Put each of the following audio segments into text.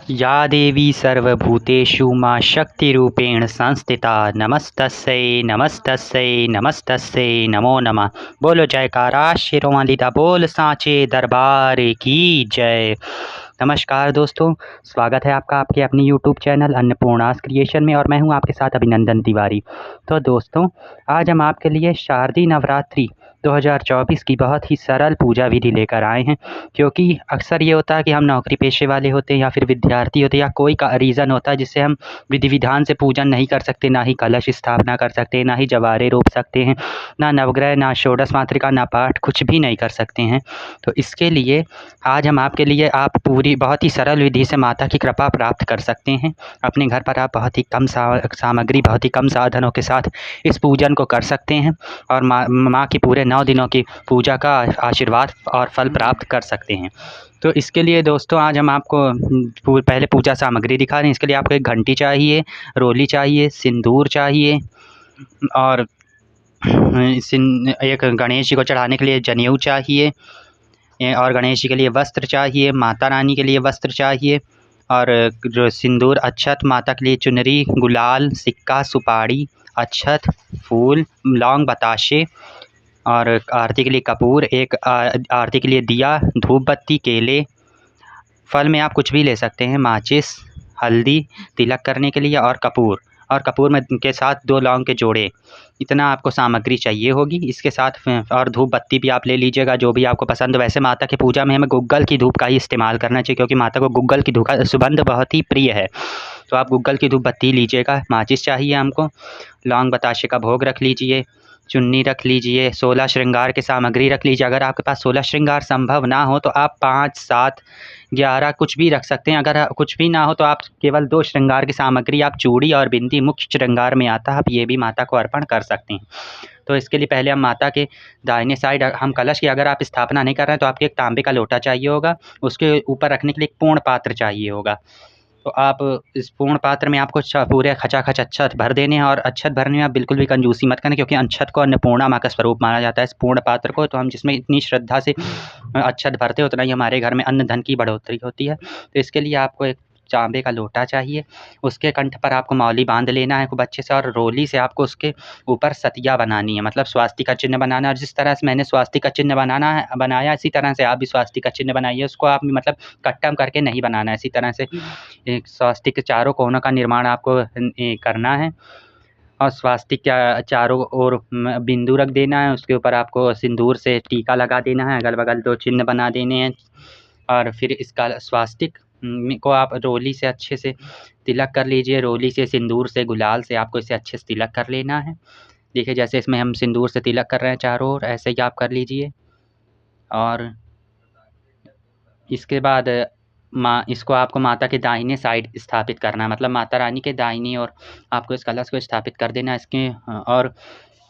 या देवी सर्वभूतेषु मां शक्तिरूपेण संस्थिता नमस्तस्यै नमस्तस्यै नमस्तस्यै नमो नमः। बोलो जयकारा शेरों वाली दा बोल सांचे दरबार की जय। नमस्कार दोस्तों, स्वागत है आपका आपके अपनी यूट्यूब चैनल अन्नपूर्णास क्रिएशन में और मैं हूं आपके साथ अभिनंदन तिवारी। तो दोस्तों, आज हम आपके लिए शारदीय नवरात्रि 2024 की बहुत ही सरल पूजा विधि लेकर आए हैं। क्योंकि अक्सर ये होता है कि हम नौकरी पेशे वाले होते हैं या फिर विद्यार्थी होते हैं या कोई का रीज़न होता है जिससे हम विधि विधान से पूजन नहीं कर सकते, ना ही कलश स्थापना कर सकते, ना ही जवारे रोप सकते हैं, ना नवग्रह, ना षोडश मातृका, ना पाठ, कुछ भी नहीं कर सकते हैं। तो इसके लिए आज हम आपके लिए आप पूरी बहुत ही सरल विधि से माता की कृपा प्राप्त कर सकते हैं। अपने घर पर आप बहुत ही कम सामग्री, बहुत ही कम साधनों के साथ इस पूजन को कर सकते हैं और माँ की पूरे 9 दिनों की पूजा का आशीर्वाद और फल प्राप्त कर सकते हैं। तो इसके लिए दोस्तों आज हम आपको पहले पूजा सामग्री दिखा रहे हैं। इसके लिए आपको एक घंटी चाहिए, रोली चाहिए, सिंदूर चाहिए और एक गणेश जी को चढ़ाने के लिए जनेऊ चाहिए और गणेश जी के लिए वस्त्र चाहिए, माता रानी के लिए वस्त्र चाहिए और जो सिंदूर, अक्षत, माता के लिए चुनरी, गुलाल, सिक्का, सुपारी, अक्षत, फूल, लौंग, बताशे और आरती के लिए कपूर, एक आरती के लिए दिया, धूप बत्ती, केले। फल में आप कुछ भी ले सकते हैं, माचिस, हल्दी तिलक करने के लिए और कपूर में के साथ 2 लौंग के जोड़े। इतना आपको सामग्री चाहिए होगी। इसके साथ और धूप बत्ती भी आप ले लीजिएगा, जो भी आपको पसंद हो। वैसे माता की पूजा में हमें गुग्गल की धूप का ही इस्तेमाल करना चाहिए क्योंकि माता को गुग्गल की धूप का सुगंध बहुत ही प्रिय है। तो आप गुग्गल की धूप बत्ती लीजिएगा। माचिस चाहिए हमको, लौंग बताशे का भोग रख लीजिए, चुन्नी रख लीजिए, 16 श्रृंगार की सामग्री रख लीजिए। अगर आपके पास 16 श्रृंगार संभव ना हो तो आप 5, 7, 11 कुछ भी रख सकते हैं। अगर कुछ भी ना हो तो आप केवल 2 श्रृंगार की सामग्री, आप चूड़ी और बिंदी मुख्य श्रृंगार में आता है, आप ये भी माता को अर्पण कर सकते हैं। तो इसके लिए पहले हम माता के दाहिने साइड हम कलश की अगर आप स्थापना नहीं कर रहे हैं तो आपको एक तांबे का लोटा चाहिए होगा। उसके ऊपर रखने के लिए एक पूर्ण पात्र चाहिए होगा। तो आप इस पूर्ण पात्र में आपको पूरे खचाखच अक्षत भर देने हैं और अक्षत भरने में आप बिल्कुल भी कंजूसी मत करना क्योंकि अक्षत को अन्नपूर्णा माँ का स्वरूप माना जाता है। इस पूर्ण पात्र को तो हम जिसमें इतनी श्रद्धा से अक्षत भरते हैं उतना ही हमारे घर में अन्न धन की बढ़ोतरी होती है। तो इसके लिए आपको एक तांबे का लोटा चाहिए। उसके कंठ पर आपको मौली बांध लेना है खूब अच्छे से और रोली से आपको उसके ऊपर सतिया बनानी है, मतलब स्वास्तिक का चिन्ह बनाना है। और जिस तरह से मैंने स्वास्तिक का चिन्ह बनाया इसी तरह से आप भी स्वास्तिक का चिन्ह बनाइए। उसको आप मतलब कट्टम करके नहीं बनाना है। इसी तरह से एक स्वास्तिक के चारों कोनों का निर्माण आपको करना है और स्वास्तिक के चारों ओर बिंदु रख देना है। उसके ऊपर आपको सिंदूर से टीका लगा देना है, अगल बगल 2 चिन्ह बना देने हैं और फिर इसका स्वास्तिक को आप रोली से अच्छे से तिलक कर लीजिए। रोली से, सिंदूर से, गुलाल से आपको इसे अच्छे से तिलक कर लेना है। देखिए जैसे इसमें हम सिंदूर से तिलक कर रहे हैं चारों ओर, ऐसे ही आप कर लीजिए। और इसके बाद इसको आपको माता के दाहिने साइड स्थापित करना है, मतलब माता रानी के दाहिनी ओर आपको इस कलश को स्थापित कर देना है। और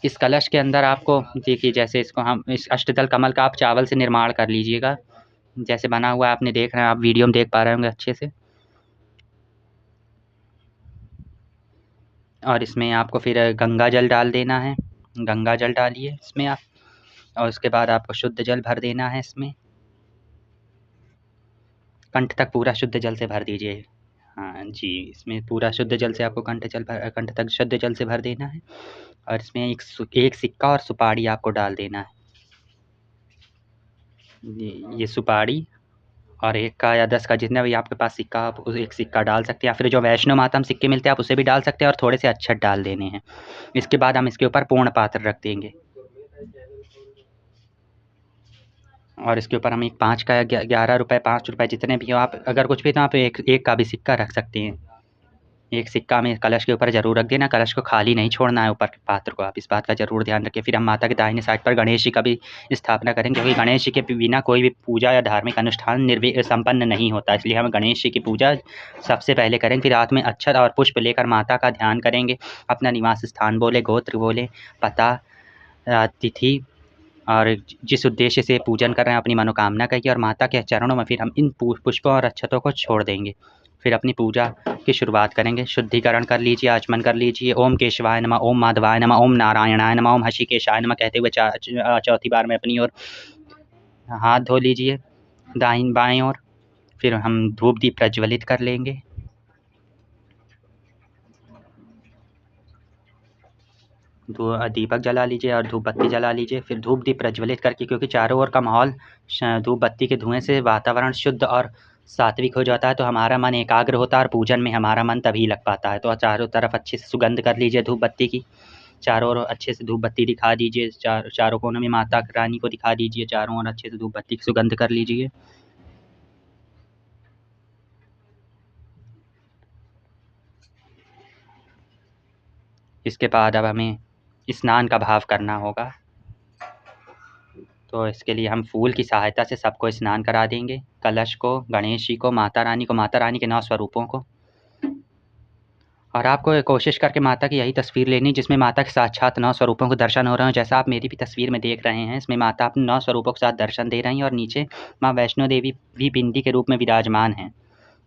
इस कलश के अंदर आपको देखिए जैसे इसको हम इस अष्टदल कमल का आप चावल से निर्माण कर लीजिएगा। जैसे बना हुआ आपने देख रहे हैं, आप वीडियो में देख पा रहे होंगे अच्छे से। और इसमें आपको फिर गंगा जल डाल देना है, गंगा जल डालिए इसमें आप। और उसके बाद आपको शुद्ध जल भर देना है इसमें, कंठ तक पूरा शुद्ध जल से भर दीजिए। हाँ जी, इसमें पूरा शुद्ध जल से आपको कंठ तक शुद्ध जल से भर देना है। और इसमें एक सिक्का और सुपारी आपको डाल देना है। ये सुपारी और 1 का या 10 का जितना भी आपके पास सिक्का, आप उस एक सिक्का डाल सकते हैं या फिर जो वैष्णो माता में सिक्के मिलते हैं आप उसे भी डाल सकते हैं और थोड़े से अक्षत डाल देने हैं। इसके बाद हम इसके ऊपर पूर्ण पात्र रख देंगे और इसके ऊपर हम एक 5 का या 11 रुपये, 5 रुपये जितने भी हो, आप अगर कुछ भी तो आप एक का भी सिक्का रख सकते हैं। एक सिक्का में कलश के ऊपर ज़रूर रख देना, कलश को खाली नहीं छोड़ना है ऊपर के पात्र को, आप इस बात का ज़रूर ध्यान रखें। फिर हम माता के दाहिने साइड पर गणेश जी का भी स्थापना करेंगे क्योंकि गणेश जी के बिना कोई भी पूजा या धार्मिक अनुष्ठान संपन्न नहीं होता, इसलिए हम गणेश जी की पूजा सबसे पहले करेंगे। फिर हाथ में अक्षत और पुष्प लेकर माता का ध्यान करेंगे, अपना निवास स्थान बोले, गोत्र बोले, पता, तिथि और जिस उद्देश्य से पूजन कर रहे हैं अपनी मनोकामना कहिए और माता के चरणों में फिर हम इन पुष्पों और अक्षतों को छोड़ देंगे। फिर अपनी पूजा की शुरुआत करेंगे। शुद्धिकरण कर लीजिए, आचमन कर लीजिए। ओम केशवाय नमः, ओम माधवाय नमः, ओम नारायणाय नमः, ओम हषिकेशाय नमः कहते हुए चौथी बार में अपनी ओर हाथ धो लीजिए बाएं ओर। फिर हम धूप दीप प्रज्वलित कर लेंगे। दीपक जला लीजिए और धूप बत्ती जला लीजिए। फिर धूप दीप प्रज्वलित करके, क्योंकि चारों ओर का माहौल धूप बत्ती के धुएँ से वातावरण शुद्ध और सात्विक हो जाता है, तो हमारा मन एकाग्र होता है और पूजन में हमारा मन तभी लग पाता है। तो चारों तरफ अच्छे से सुगंध कर लीजिए धूप बत्ती की। चारों ओर अच्छे से धूप बत्ती दिखा दीजिए। चारों कोनों में माता रानी को दिखा दीजिए। चारों ओर अच्छे से धूप बत्ती की सुगंध कर लीजिए। इसके बाद अब हमें स्नान का भाव करना होगा। तो इसके लिए हम फूल की सहायता से सबको स्नान करा देंगे। कलश को, गणेश जी को, माता रानी को, माता रानी के 9 स्वरूपों को। और आपको कोशिश करके माता की यही तस्वीर लेनी जिसमें माता के साक्षात 9 स्वरूपों के दर्शन हो रहे हैं। जैसा आप मेरी भी तस्वीर में देख रहे हैं, इसमें माता अपने 9 स्वरूपों के साथ दर्शन दे रही हैं और नीचे माँ वैष्णो देवी भी बिंदी के रूप में विराजमान हैं।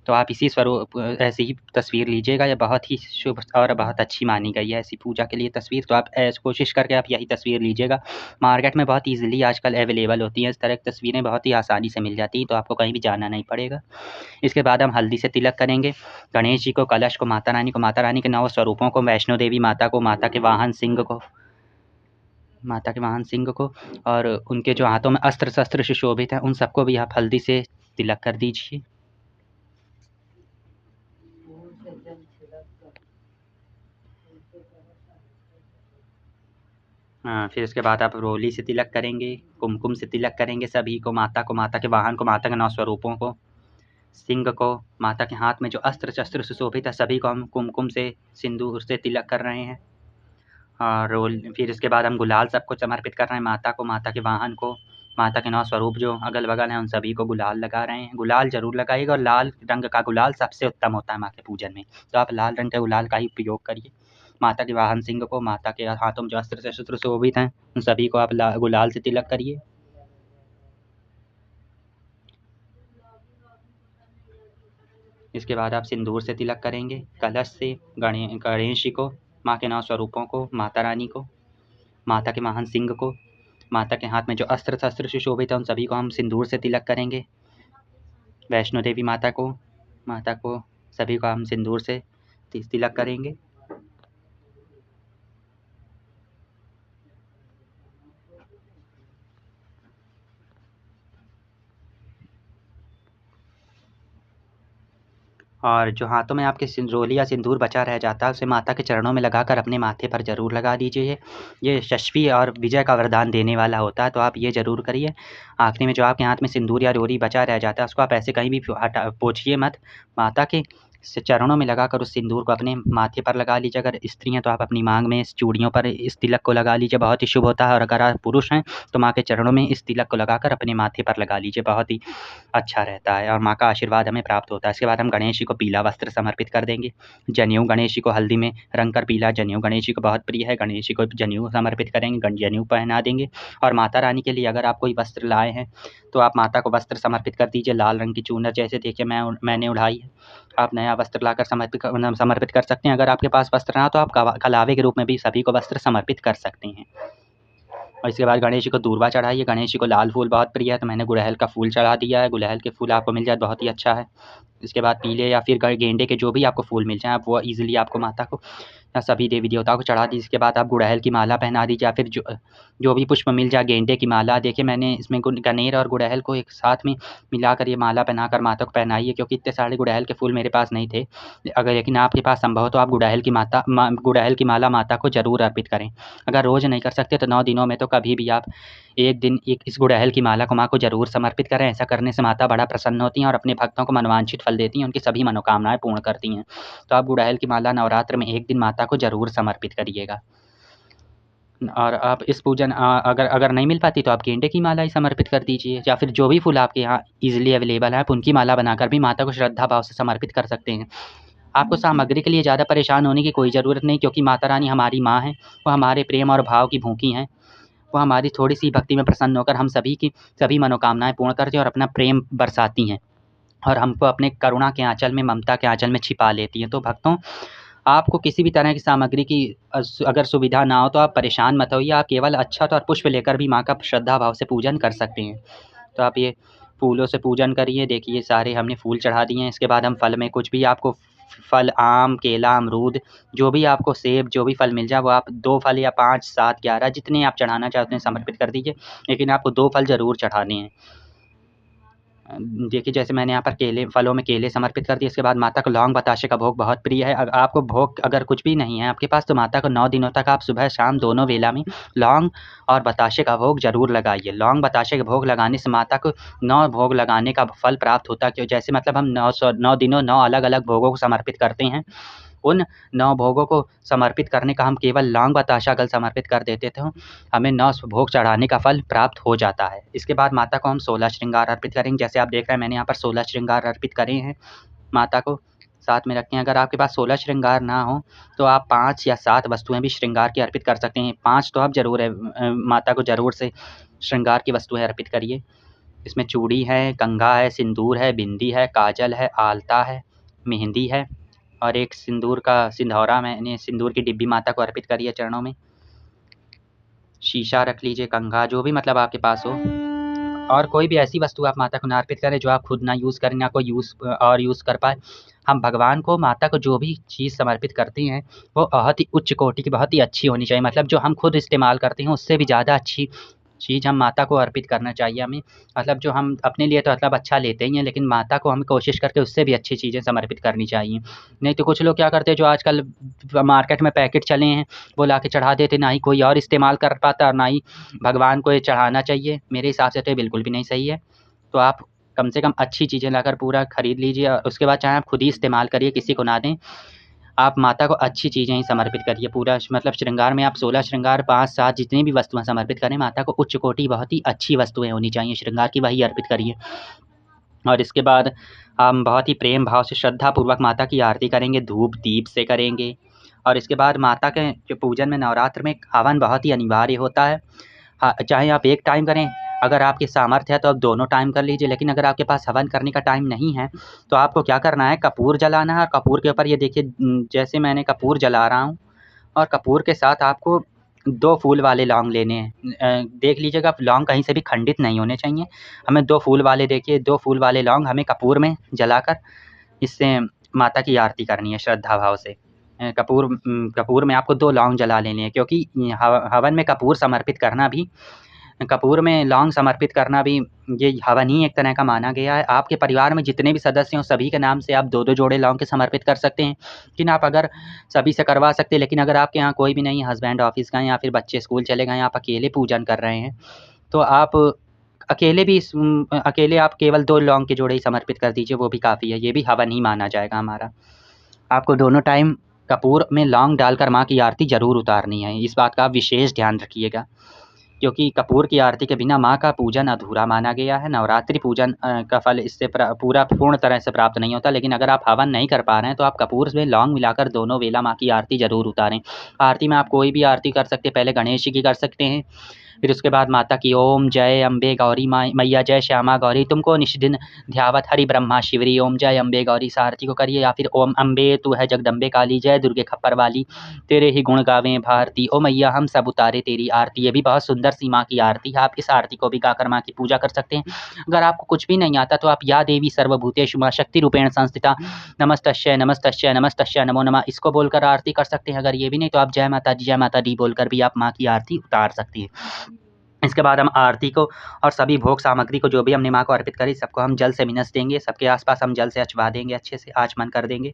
तो आप इसी स्वरूप ऐसी ही तस्वीर लीजिएगा। यह बहुत ही शुभ और बहुत अच्छी मानी गई है ऐसी पूजा के लिए तस्वीर। तो आप कोशिश करके आप यही तस्वीर लीजिएगा। मार्केट में बहुत ईज़िली आजकल अवेलेबल होती हैं इस तरह की तस्वीरें, बहुत ही आसानी से मिल जाती हैं, तो आपको कहीं भी जाना नहीं पड़ेगा। इसके बाद हम हल्दी से तिलक करेंगे। गणेश जी को, कलश को, माता रानी को, माता रानी के 9 स्वरूपों को, वैष्णो देवी माता को, माता के वाहन सिंह को, माता के वाहन सिंह को और उनके जो हाथों में अस्त्र शस्त्र सुशोभित हैं, उन सबको भी आप हल्दी से तिलक कर दीजिए। फिर उसके बाद आप रोली से तिलक करेंगे, कुमकुम से तिलक करेंगे सभी को, माता के वाहन को, माता के 9 स्वरूपों को, सिंह को, माता के हाथ में जो अस्त्र शस्त्र सुशोभित है सभी को हम कुमकुम से, सिंदूर से तिलक कर रहे हैं। और फिर इसके बाद हम गुलाल सबको समर्पित कर रहे हैं, माता को, माता के वाहन को, माता के 9 स्वरूप जो अगल-बगल हैं उन सभी को गुलाल लगा रहे हैं। गुलाल ज़रूर लगाइएगा और लाल रंग का गुलाल सबसे उत्तम होता है माँ के पूजन में, तो आप लाल रंग के गुलाल का ही उपयोग करिए। माता के वाहन सिंह को, माता के हाथों में जो अस्त्र शस्त्र सुशोभित हैं उन सभी को आप गुलाल से तिलक करिए। इसके बाद आप सिंदूर से तिलक करेंगे, कलश से गणेश जी को, माँ के 9 स्वरूपों को, माता रानी को, माता के वाहन सिंह को, माता के हाथ में जो अस्त्र शस्त्र सुशोभित है उन सभी को हम सिंदूर से तिलक करेंगे। वैष्णो देवी माता को सभी को हम सिंदूर से तिलक करेंगे। और जो हाथों में आपके रोली या सिंदूर बचा रह जाता है उसे माता के चरणों में लगाकर अपने माथे पर ज़रूर लगा दीजिए। ये यशस्वी और विजय का वरदान देने वाला होता है, तो आप ये ज़रूर करिए। आखिरी में जो आपके हाथ में सिंदूर या रोली बचा रह जाता है उसको आप ऐसे कहीं भी पोंछिए मत। माता के चरणों में लगाकर उस सिंदूर को अपने माथे पर लगा लीजिए। अगर स्त्री हैं तो आप अपनी मांग में इस चूड़ियों पर इस तिलक को लगा लीजिए, बहुत ही शुभ होता है। और अगर आप पुरुष हैं तो माँ के चरणों में इस तिलक को लगाकर अपने माथे पर लगा लीजिए, बहुत ही अच्छा रहता है और माँ का आशीर्वाद हमें प्राप्त होता है। इसके बाद हम गणेश जी को पीला वस्त्र समर्पित कर देंगे। जनेऊ गणेश जी को हल्दी में रंग कर पीला जनेऊ गणेश जी को बहुत प्रिय है, गणेश जी को जनेऊ समर्पित करेंगे, जनेऊ पहना देंगे। और माता रानी के लिए अगर आप कोई वस्त्र लाए हैं तो आप माता को वस्त्र समर्पित कर दीजिए। लाल रंग की चूनर जैसे देखिए मैंने उड़ाई है, आप नया वस्त्र लाकर समर्पित कर सकते हैं। अगर आपके पास वस्त्र ना हो तो आप कलावे के रूप में भी सभी को वस्त्र समर्पित कर सकते हैं। और इसके बाद गणेश जी को दूर्वा चढ़ाइए। गणेश जी को लाल फूल बहुत प्रिय है तो मैंने गुड़हल का फूल चढ़ा दिया है। गुड़हल के फूल आपको मिल जाए बहुत ही अच्छा है। इसके बाद पीले या फिर गेंदे के जो भी आपको फूल मिल जाएँ आप वो ईज़िली आपको माता को या सभी देवी देवताओं को चढ़ा दीजिए। इसके बाद आप गुड़हल की माला पहना दीजिए या फिर जो भी पुष्प मिल जाए, गेंदे की माला। देखिए मैंने इसमें गनेर और गुड़हल को एक साथ में मिलाकर ये माला पहनाकर माता को पहनाई है, क्योंकि इतने सारे गुड़हल के फूल मेरे पास नहीं थे। अगर लेकिन आपके पास संभव हो तो आप गुड़हल की माला माता को ज़रूर अर्पित करें। अगर रोज़ नहीं कर सकते तो 9 दिनों में तो कभी भी आप एक दिन इस गुड़हल की माला को माँ को ज़रूर समर्पित करें। ऐसा करने से माता बड़ा प्रसन्न होती हैं और अपने भक्तों को मनोवांछित फल देती हैं, उनकी सभी मनोकामनाएँ पूर्ण करती हैं। तो आप गुड़हल की माला नवरात्र में एक दिन माता को ज़रूर समर्पित करिएगा। और आप इस पूजन अगर नहीं मिल पाती तो आप गेंदे की माला ही समर्पित कर दीजिए या फिर जो भी फूल आपके यहाँ ईज़िली अवेलेबल है आप उनकी माला बनाकर भी माता को श्रद्धा भाव से समर्पित कर सकते हैं। आपको सामग्री के लिए ज़्यादा परेशान होने की कोई ज़रूरत नहीं, क्योंकि माता रानी हमारी माँ हैं, वो हमारे प्रेम और भाव की भूखी हैं। वो हमारी थोड़ी-सी भक्ति में प्रसन्न होकर हम सभी की सभी मनोकामनाएँ पूर्ण करती हैं और अपना प्रेम बरसाती हैं और हमको अपने करुणा के आँचल में, ममता के आँचल में छिपा लेती हैं। तो भक्तों, आपको किसी भी तरह की सामग्री की अगर सुविधा ना हो तो आप परेशान मत होइए, आप केवल अक्षत और पुष्प लेकर भी माँ का श्रद्धा भाव से पूजन कर सकते हैं। तो आप ये फूलों से पूजन करिए। देखिए सारे हमने फूल चढ़ा दिए हैं। इसके बाद हम फल में कुछ भी आपको फल आम, केला, अमरूद, जो भी आपको सेब, जो भी फल मिल जाए वो आप 2 फल या 5, 7, 11 जितने आप चढ़ाना चाहते हैं समर्पित कर दीजिए। लेकिन आपको 2 फल ज़रूर चढ़ाने हैं। देखिए जैसे मैंने यहाँ पर फलों में केले समर्पित कर दिए। इसके बाद माता को लौंग बताशे का भोग बहुत प्रिय है। आपको भोग अगर कुछ भी नहीं है आपके पास तो माता को 9 दिनों तक आप सुबह शाम दोनों वेला में लौंग और बताशे का भोग ज़रूर लगाइए। लौंग बताशे का भोग लगाने से माता को 9 भोग लगाने का फल प्राप्त होता है। क्यों? जैसे मतलब हम 9 दिनों 9 अलग-अलग भोगों को समर्पित करते हैं। उन 9 भोगों को समर्पित करने का हम केवल लौंग बताशा अगर समर्पित कर देते तो हमें 9 भोग चढ़ाने का फल प्राप्त हो जाता है। इसके बाद माता को हम 16 श्रृंगार अर्पित करेंगे। जैसे आप देख रहे हैं मैंने यहाँ पर 16 श्रृंगार अर्पित करे हैं, माता को साथ में रखते हैं। अगर आपके पास 16 श्रृंगार ना हो तो आप 5 या 7 वस्तुएँ भी श्रृंगार की अर्पित कर सकते हैं। 5 तो आप ज़रूर माता को ज़रूर से श्रृंगार की वस्तुएँ अर्पित करिए। इसमें चूड़ी है, कंघा है, सिंदूर है, बिंदी है, काजल है, आलता है, मेहंदी है और एक सिंदूर का सिंधौरा मैंने सिंदूर की डिब्बी माता को अर्पित करी है चरणों में। शीशा रख लीजिए, कंघा, जो भी मतलब आपके पास हो। और कोई भी ऐसी वस्तु आप माता को ना अर्पित करें जो आप खुद ना यूज़ करें, ना कोई यूज़ कर पाए। हम भगवान को, माता को जो भी चीज़ समर्पित करते हैं वो बहुत ही उच्च कोटि की, बहुत ही अच्छी होनी चाहिए। मतलब जो हम खुद इस्तेमाल करते हैं उससे भी ज़्यादा अच्छी चीज़ हम माता को अर्पित करना चाहिए हमें। मतलब जो हम अपने लिए तो मतलब अच्छा लेते ही हैं, लेकिन माता को हमें कोशिश करके उससे भी अच्छी चीज़ें समर्पित करनी चाहिए। नहीं तो कुछ लोग क्या करते हैं, जो आजकल मार्केट में पैकेट चले हैं वो ला के चढ़ा देते, ना ही कोई और इस्तेमाल कर पाता और ना ही भगवान को ये चढ़ाना चाहिए। मेरे हिसाब से तो ये बिल्कुल भी नहीं सही है। तो आप कम से कम अच्छी चीज़ें लाकर पूरा खरीद लीजिए और उसके बाद चाहे आप खुद ही इस्तेमाल करिए, किसी को ना दें। आप माता को अच्छी चीज़ें ही समर्पित करिए। पूरा मतलब श्रृंगार में आप 16 श्रृंगार 5-7 जितनी भी वस्तुएँ समर्पित करें, माता को उच्च कोटि बहुत ही अच्छी वस्तुएँ होनी चाहिए श्रृंगार की, वही अर्पित करिए। और इसके बाद हम बहुत ही प्रेम भाव से श्रद्धापूर्वक माता की आरती करेंगे, धूप दीप से करेंगे। और इसके बाद माता के जो पूजन में नवरात्र में हवन बहुत ही अनिवार्य होता है। हाँ, चाहे आप एक टाइम करें, अगर आपकी सामर्थ्य है तो आप दोनों टाइम कर लीजिए। लेकिन अगर आपके पास हवन करने का टाइम नहीं है तो आपको क्या करना है, कपूर जलाना है। कपूर के ऊपर ये देखिए जैसे मैंने कपूर जला रहा हूँ और कपूर के साथ आपको 2 फूल वाले लौंग लेने हैं। देख लीजिएगा लौंग कहीं से भी खंडित नहीं होने चाहिए। हमें 2 फूल वाले, देखिए 2 फूल वाले लौंग हमें कपूर में जलाकर इससे माता की आरती करनी है श्रद्धा भाव से। कपूर में आपको 2 लौंग जला लेने हैं, क्योंकि हवन में कपूर में लौंग समर्पित करना भी ये हवन ही एक तरह का माना गया है। आपके परिवार में जितने भी सदस्य हों सभी के नाम से आप 2-2 जोड़े लौंग के समर्पित कर सकते हैं। लेकिन आप अगर सभी से करवा सकते हैं, लेकिन अगर आपके यहाँ कोई भी नहीं है, हस्बैंड ऑफ़िस गए या फिर बच्चे स्कूल चले गए, आप अकेले पूजन कर रहे हैं, तो आप अकेले आप केवल 2 लौंग के जोड़े ही समर्पित कर दीजिए, वो भी काफ़ी है। ये भी हवन ही माना जाएगा हमारा। आपको दोनों टाइम कपूर में लौंग डालकर माँ की आरती ज़रूर उतारनी है। इस बात का आप विशेष ध्यान रखिएगा, क्योंकि कपूर की आरती के बिना माँ का पूजन अधूरा माना गया है। नवरात्रि पूजन का फल इससे पूरा पूर्ण तरह से प्राप्त नहीं होता। लेकिन अगर आप हवन नहीं कर पा रहे हैं तो आप कपूर में लौंग मिलाकर दोनों वेला माँ की आरती ज़रूर उतारें। आरती में आप कोई भी आरती कर सकते हैं। पहले गणेश जी की कर सकते हैं, फिर उसके बाद माता की ओम जय अम्बे गौरी मैया जय श्यामा गौरी तुमको निष्दिन ध्यावत हरि ब्रह्मा शिवरी ओम जय अम्बे गौरी इस आरती को करिए। या फिर ओम अम्बे तू है जगदम्बे काली जय दुर्गे खप्पर वाली तेरे ही गुण गावें भारती ओ मैया हम सब उतारे तेरी आरती। ये भी बहुत सुंदर सी माँ की आरती है। आप इस आरती को भी गाकर माँ की पूजा कर सकते हैं। अगर आपको कुछ भी नहीं आता तो आप या देवी सर्वभूतेषु माँ शक्ति रूपेण संस्थिता नमस्तस्यै नमस्तस्यै नमस्तस्यै नमो नमः इसको बोलकर आरती कर सकते हैं। अगर ये भी नहीं तो आप जय माता दी बोलकर भी आप माँ की आरती उतार सकती हैं। इसके बाद हम आरती को और सभी भोग सामग्री को जो भी हमने माँ को अर्पित करी सबको हम जल से मिनस देंगे। सबके आसपास हम जल से अचवा देंगे, अच्छे से आचमन कर देंगे।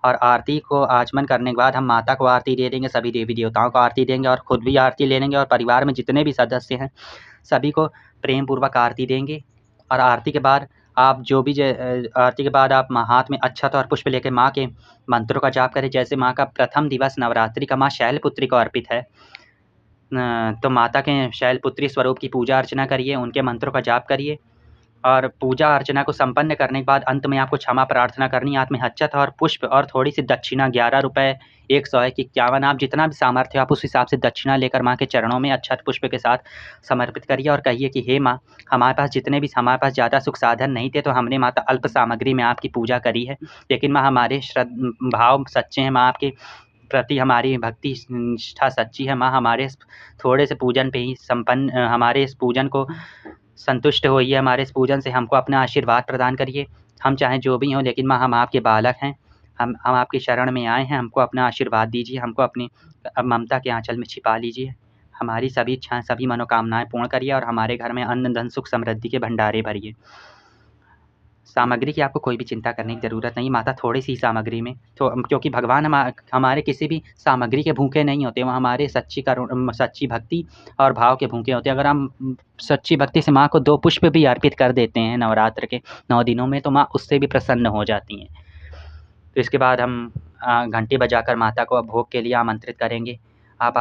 और आरती को आचमन करने के बाद हम माता को आरती दे देंगे, सभी देवी देवताओं को आरती देंगे और खुद भी आरती ले लेंगे। और परिवार में जितने भी सदस्य हैं सभी को प्रेम पूर्वक आरती देंगे। और आरती के बाद आप आरती के बाद आप हाथ में अक्षत और पुष्प लेकर माँ के मंत्रों का जाप करें। जैसे माँ का प्रथम दिवस नवरात्रि का माँ शैलपुत्री को अर्पित है, तो माता के शैलपुत्री स्वरूप की पूजा अर्चना करिए, उनके मंत्रों का जाप करिए। और पूजा अर्चना को संपन्न करने के बाद अंत में आपको क्षमा प्रार्थना करनी है। हाथ में अक्षत और पुष्प और थोड़ी सी दक्षिणा 11 रुपये 100 51 आप जितना भी सामर्थ्य हो आप उस हिसाब से दक्षिणा लेकर माँ के चरणों में अक्षत पुष्प के साथ समर्पित करिए और कहिए कि हे माँ, हमारे पास ज़्यादा सुख साधन नहीं थे तो हमने माता अल्प सामग्री में आपकी पूजा करी है, लेकिन माँ हमारे भाव सच्चे हैं, माँ आपके प्रति हमारी भक्ति निष्ठा सच्ची है। माँ हमारे थोड़े से पूजन पे ही हमारे इस पूजन को संतुष्ट होइए हमारे इस पूजन से, हमको अपना आशीर्वाद प्रदान करिए। हम चाहे जो भी हों, लेकिन माँ हम आपके बालक हैं, हम आपकी शरण में आए हैं, हमको अपना आशीर्वाद दीजिए, हमको अपनी ममता के आँचल में छिपा लीजिए। हमारी सभी इच्छाएँ, सभी मनोकामनाएँ पूर्ण करिए और हमारे घर में अन्न, धन, सुख, समृद्धि के भंडारे भरिए। सामग्री की आपको कोई भी चिंता करने की ज़रूरत नहीं माता, थोड़ी-सी सामग्री में तो क्योंकि भगवान हमारे किसी भी सामग्री के भूखे नहीं होते, वो हमारे सच्ची भक्ति और भाव के भूखे होते हैं। अगर हम सच्ची भक्ति से माँ को 2 पुष्प भी अर्पित कर देते हैं नवरात्र के 9 दिनों में, तो माँ उससे भी प्रसन्न हो जाती हैं। तो इसके बाद हम घंटी बजाकर माता को भोग के लिए आमंत्रित करेंगे। आप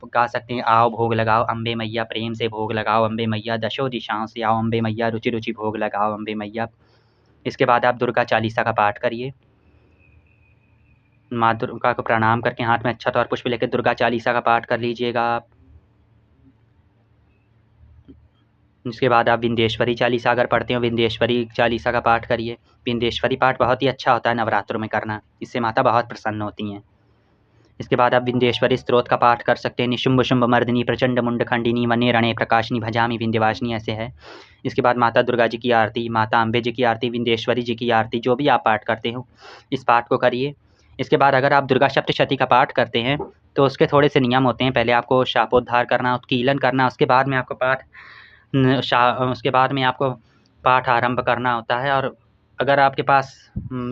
गा सकते हैं, आओ भोग लगाओ अम्बे मैया, प्रेम से भोग लगाओ अम्बे मैया, दशों दिशाओं से आओ अम्बे मैया, रुचि रुचि भोग लगाओ अम्बे मैया। इसके बाद आप दुर्गा चालीसा का पाठ करिए। माँ दुर्गा को प्रणाम करके हाथ में अक्षत और पुष्प लेकर दुर्गा चालीसा का पाठ कर लीजिएगा आप। इसके बाद आप विंध्येश्वरी चालीसा अगर पढ़ते हो, विंध्येश्वरी चालीसा का पाठ करिए। विंध्येश्वरी पाठ बहुत ही अच्छा होता है नवरात्रों में करना, इससे माता बहुत प्रसन्न होती हैं। इसके बाद आप विंध्येश्वरी स्तोत्र का पाठ कर सकते हैं। निशुम्भ शुम्भ मर्दिनी प्रचंड मुंड खंडिनी वने रणे प्रकाशिनी भजामी विंध्यवासिनी, ऐसे है। इसके बाद माता दुर्गा जी की आरती, माता अम्बे जी की आरती, विंध्येश्वरी जी की आरती, जो भी आप पाठ करते हो इस पाठ को करिए। इसके बाद अगर आप दुर्गा सप्तशती का पाठ करते हैं तो उसके थोड़े से नियम होते हैं। पहले आपको शापोद्धार करना, उत्कीलन करना, उसके बाद में आपको पाठ आरंभ करना होता है। और अगर आपके पास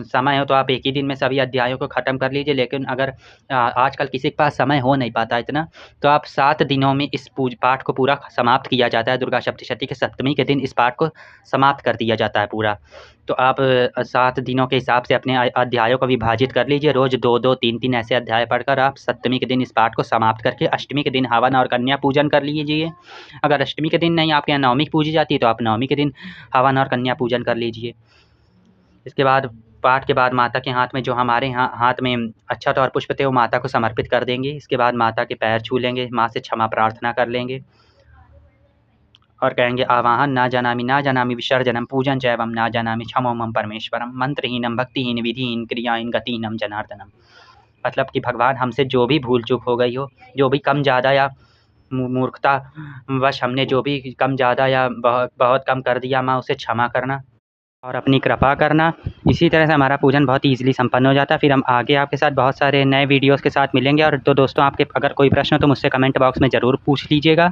समय हो तो आप एक ही दिन में सभी अध्यायों को ख़त्म कर लीजिए, लेकिन अगर आजकल किसी के पास समय हो नहीं पाता इतना, तो आप 7 दिनों में इस पाठ को पूरा समाप्त किया जाता है। दुर्गा सप्तशती के सप्तमी के दिन इस पाठ को समाप्त कर दिया जाता है पूरा। तो आप 7 दिनों के हिसाब से अपने अध्यायों को विभाजित कर लीजिए। रोज़ 2-2, 3-3 ऐसे अध्याय पढ़कर आप सप्तमी के दिन इस पाठ को समाप्त करके अष्टमी के दिन हवन और कन्या पूजन कर लीजिए। अगर अष्टमी के दिन नहीं, आपके यहाँ नवमी पूजी जाती है, तो आप नवमी के दिन हवन और कन्या पूजन कर लीजिए। इसके बाद पाठ के बाद माता के हाथ में, जो हमारे यहाँ हाथ में अक्षत और पुष्प थे, वो माता को समर्पित कर देंगे। इसके बाद माता के पैर छू लेंगे, माँ से क्षमा प्रार्थना कर लेंगे और कहेंगे, आवाहन ना जानामि विसर्जनम पूजन चैवम ना जानामि क्षमो मम परमेश्वरम, मंत्रहीनम भक्तिहीन विधिहीन क्रियाहीन गतिहीनम जनार्दनम। मतलब कि भगवान हमसे जो भी भूल चूक हो गई हो, जो भी कम ज़्यादा या मूर्खता वश हमने जो भी कम ज़्यादा या बहुत कम कर दिया, माँ उसे क्षमा करना और अपनी कृपा करना। इसी तरह से हमारा पूजन बहुत ही ईज़िली संपन्न हो जाता है। फिर हम आगे आपके साथ बहुत सारे नए वीडियोज़ के साथ मिलेंगे। और तो दोस्तों, आपके अगर कोई प्रश्न हो तो मुझसे कमेंट बॉक्स में ज़रूर पूछ लीजिएगा।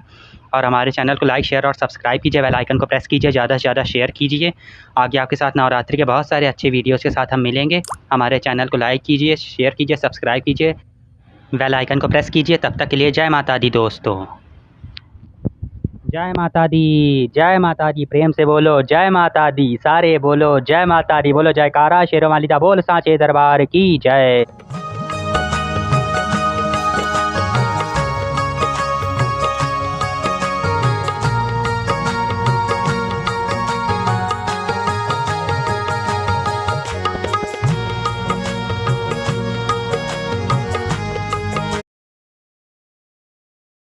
और हमारे चैनल को लाइक, शेयर और सब्सक्राइब कीजिए, बेल आइकन को प्रेस कीजिए, ज़्यादा से ज़्यादा शेयर कीजिए। आगे आपके साथ नवरात्रि के बहुत सारे अच्छे वीडियोज़ के साथ हम मिलेंगे। हमारे चैनल को लाइक कीजिए, शेयर कीजिए, सब्सक्राइब कीजिए, बेल आइकन को प्रेस कीजिए। तब तक के लिए जय माता दी दोस्तों। जय माता दी, जय माता दी। प्रेम से बोलो जय माता दी, सारे बोलो जय माता दी। बोलो जयकारा शेरों वाली दा बोल, सांचे दरबार की जय।